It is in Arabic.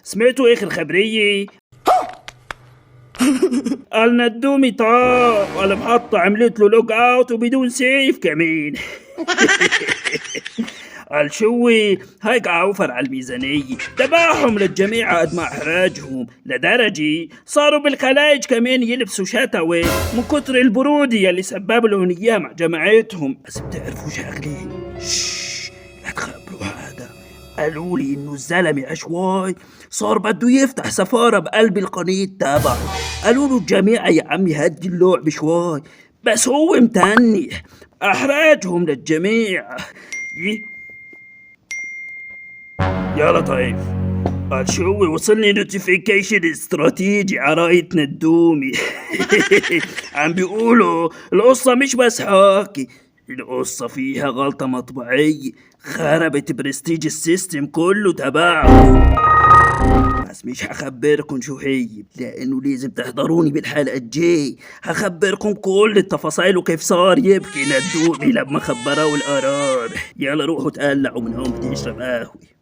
سمعتوا اخر خبرية؟ الندومي طار والمحطة عملت له لوج اوت وبدون سيف كمان. قال شوي هيك عوفر على الميزانية، تبعهم للجميع قد ما احراجهم لدرجة صاروا بالخلايج كمان يلبسوا شتوي من كتر البرودة يلي سببوا لهم اياه مع جماعتهم. بس بتعرفوا شغلة؟ لا تخبروا هذا. قالوا لي انه الزلمة عشواي صار بده يفتح سفارة بقلب القناة تبعه. قالوا له الجميع يا عمي هدي اللعب شوي، بس هو متنح احراجهم للجميع. يا لطيف، قال شو وصلني نوتيفيكيشن استراتيجي عراية ندومي. عم بيقولوا القصة مش بس حاكي، القصة فيها غلطة مطبعية خربت برستيج السيستم كله تبعه. بس مش هخبركن شو هي لانه لازم تحضروني بالحلقة الجاي. هخبركم كل التفاصيل وكيف صار يبكي ندومي لما خبروه القرار. يلا روحوا تقلعوا من هون بدي اشرب قهوة.